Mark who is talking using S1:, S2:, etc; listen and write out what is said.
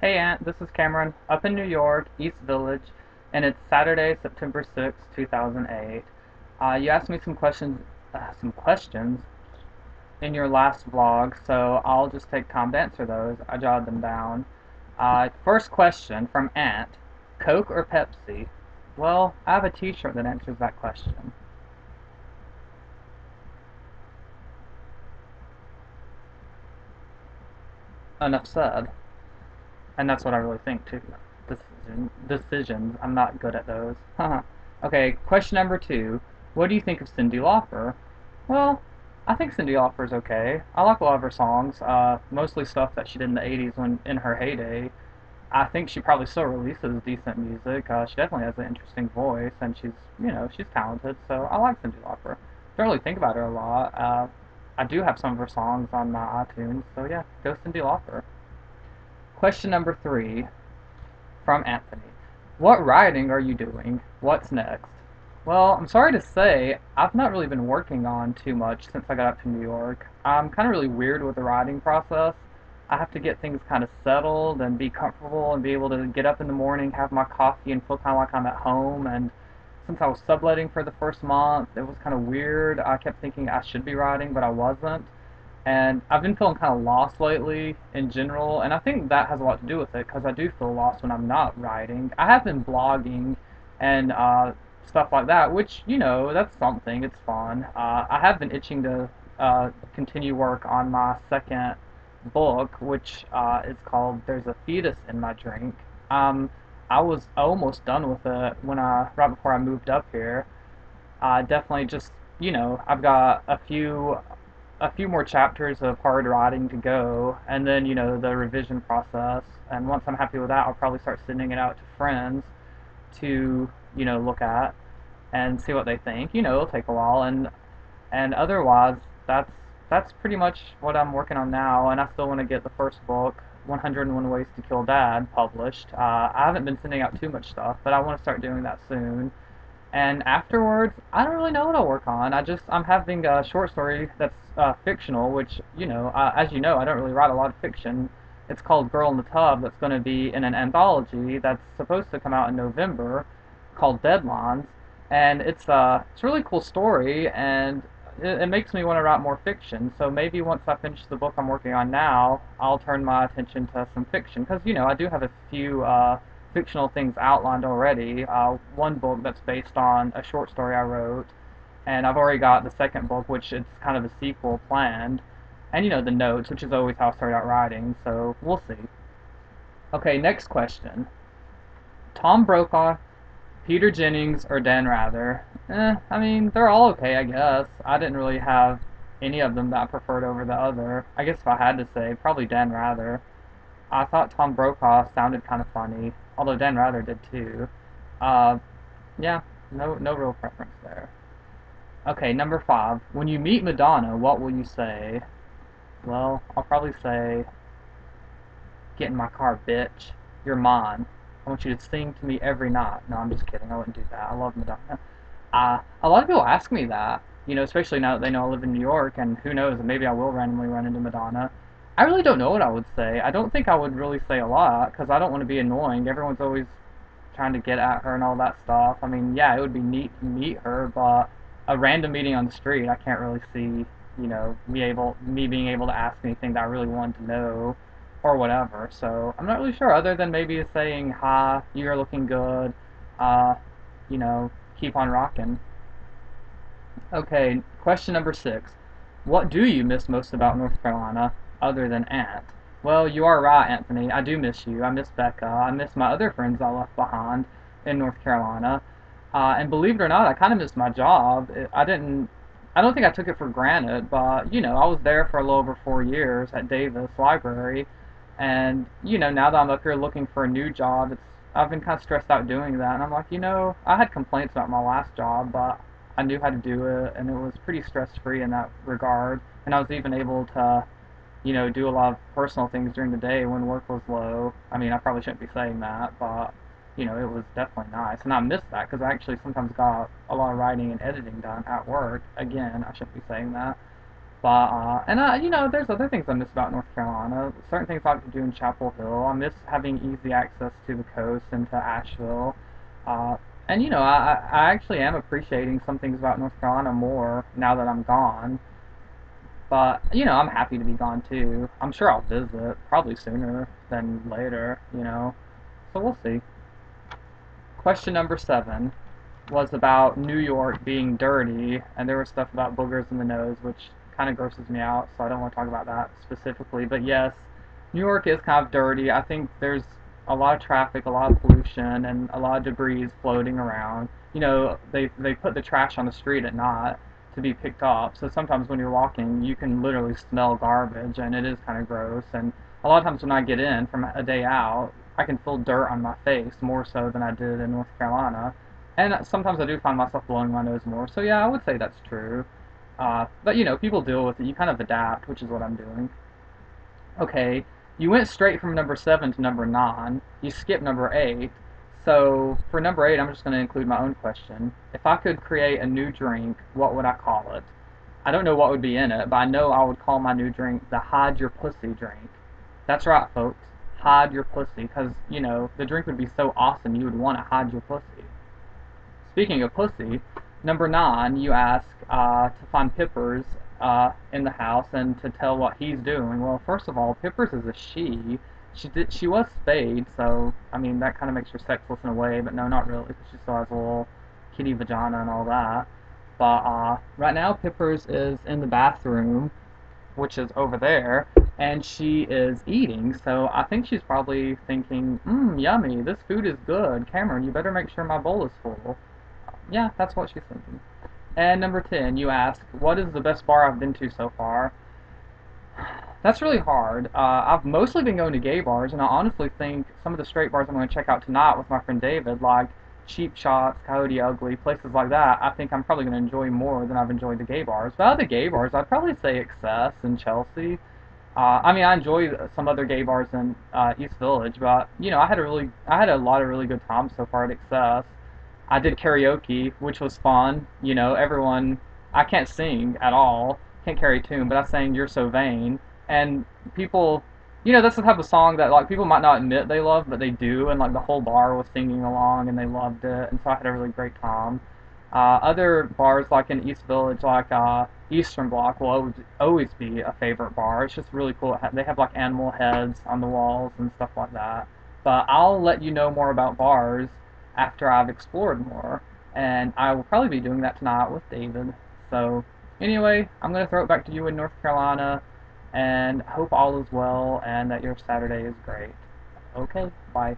S1: Hey Aunt, this is Cameron, up in New York, East Village, and it's Saturday, September 6th, 2008. You asked me some questions in your last vlog, so I'll just take time to answer those. I jotted them down. First question from Aunt, Coke or Pepsi? Well, I have a t-shirt that answers that question. Enough said. And that's what I really think too. Decisions. I'm not good at those. Okay, question number two. What do you think of Cyndi Lauper? Well, I think Cyndi Lauper's okay. I like a lot of her songs, mostly stuff that she did in the 80s when in her heyday. I think she probably still releases decent music. She definitely has an interesting voice, and she's talented. So I like Cyndi Lauper. Don't really think about her a lot. I do have some of her songs on my iTunes, so yeah, go Cyndi Lauper. Question number three from Anthony. What writing are you doing? What's next? Well, I'm sorry to say, I've not really been working on too much since I got up to New York. I'm kind of really weird with the writing process. I have to get things kind of settled and be comfortable and be able to get up in the morning, have my coffee, and feel kind of like I'm at home. And since I was subletting for the first month, it was kind of weird. I kept thinking I should be writing, but I wasn't. And I've been feeling kind of lost lately in general, and I think that has a lot to do with it because I do feel lost when I'm not writing. I have been blogging and stuff like that, which, that's something. It's fun. I have been itching to continue work on my second book, which is called There's a Fetus in My Drink. I was almost done with it right before I moved up here. Definitely just, I've got a few more chapters of hard writing to go, and then the revision process. And once I'm happy with that, I'll probably start sending it out to friends to look at and see what they think. It'll take a while, and otherwise, that's pretty much what I'm working on now. And I still want to get the first book, 101 Ways to Kill Dad, published. I haven't been sending out too much stuff, but I want to start doing that soon. And afterwards, I don't really know what I'll work on. I'm having a short story that's fictional, which, as you know, I don't really write a lot of fiction. It's called Girl in the Tub, that's going to be in an anthology that's supposed to come out in November, called Deadlines. And it's a really cool story, and it makes me want to write more fiction. So maybe once I finish the book I'm working on now, I'll turn my attention to some fiction. Because, I do have a few fictional things outlined already. One book that's based on a short story I wrote, and I've already got the second book, which it's kind of a sequel planned, and the notes, which is always how I start out writing, so we'll see. Okay, next question. Tom Brokaw, Peter Jennings, or Dan Rather? I mean, they're all okay, I guess. I didn't really have any of them that I preferred over the other. I guess if I had to say, probably Dan Rather. I thought Tom Brokaw sounded kind of funny, although Dan Rather did too. Uh, yeah, no real preference there. Okay, number five. When you meet Madonna, what will you say? Well, I'll probably say, "Get in my car, bitch. You're mine. I want you to sing to me every night." No, I'm just kidding. I wouldn't do that. I love Madonna. A lot of people ask me that, especially now that they know I live in New York, and who knows, maybe I will randomly run into Madonna. I really don't know what I would say. I don't think I would really say a lot, because I don't want to be annoying. Everyone's always trying to get at her and all that stuff. I mean, yeah, it would be neat to meet her, but a random meeting on the street, I can't really see, me being able to ask anything that I really wanted to know, or whatever. So I'm not really sure, other than maybe saying, "Hi, you're looking good. Uh, you know, keep on rocking." Okay, question number six. What do you miss most about North Carolina, other than Aunt? Well, you are right, Anthony. I do miss you. I miss Becca. I miss my other friends I left behind in North Carolina. And believe it or not, I kind of missed my job. I don't think I took it for granted, but, I was there for a little over 4 years at Davis Library. And, now that I'm up here looking for a new job, I've been kind of stressed out doing that. And I'm like, I had complaints about my last job, but I knew how to do it, and it was pretty stress-free in that regard. And I was even able to, do a lot of personal things during the day when work was low. I mean, I probably shouldn't be saying that, but, it was definitely nice. And I missed that because I actually sometimes got a lot of writing and editing done at work. Again, I shouldn't be saying that. And you know, there's other things I miss about North Carolina. Certain things I like to do in Chapel Hill. I miss having easy access to the coast and to Asheville. Uh, and you know, I actually am appreciating some things about North Carolina more now that I'm gone. But you know, I'm happy to be gone too. I'm sure I'll visit, probably sooner than later. You know, so we'll see. Question number 7 was about New York being dirty, and there was stuff about boogers in the nose, which kind of grosses me out, so I don't want to talk about that specifically. But yes, New York is kind of dirty. I think there's a lot of traffic, a lot of pollution, and a lot of debris floating around. You know, they put the trash on the street at night to be picked up, so sometimes when you're walking, you can literally smell garbage, and it is kind of gross. And a lot of times when I get in from a day out, I can feel dirt on my face more so than I did in North Carolina. And sometimes I do find myself blowing my nose more. So yeah, I would say that's true. But you know, people deal with it. You kind of adapt, which is what I'm doing. Okay, you went straight from number 7 to number 9. You skipped number 8. So for number 8, I'm just going to include my own question. If I could create a new drink, what would I call it? I don't know what would be in it, but I know I would call my new drink the Hide Your Pussy drink. That's right, folks. Hide your pussy, because, you know, the drink would be so awesome you would want to hide your pussy. Speaking of pussy, number 9, you ask to find Pippers in the house and to tell what he's doing. Well, first of all, Pippers is a she. She was spayed, so I mean that kind of makes her sexless in a way, but no, not really, because she still has a little kitty vagina and all that. But right now, Pippers is in the bathroom, which is over there, and she is eating. So I think she's probably thinking, yummy, this food is good. Cameron, you better make sure my bowl is full. Yeah, that's what she's thinking. And number 10, you ask, what is the best bar I've been to so far? That's really hard. I've mostly been going to gay bars, and I honestly think some of the straight bars I'm going to check out tonight with my friend David, like Cheap Shots, Coyote Ugly, places like that, I think I'm probably going to enjoy more than I've enjoyed the gay bars. But out of the gay bars, I'd probably say Excess and Chelsea. I mean, I enjoy some other gay bars in East Village, but you know, I had a lot of really good times so far at Excess. I did karaoke, which was fun. You know, everyone, I can't sing at all, can't carry a tune, but I sang "You're So Vain," and people, you know, that's the type of song that like people might not admit they love, but they do, and like the whole bar was singing along and they loved it, and so I had a really great time. Other bars like in East Village, like Eastern Block, will always be a favorite bar. It's just really cool. They have like animal heads on the walls and stuff like that. But I'll let you know more about bars after I've explored more, and I will probably be doing that tonight with David. So anyway, I'm gonna throw it back to you in North Carolina, and hope all is well and that your Saturday is great. Okay, bye.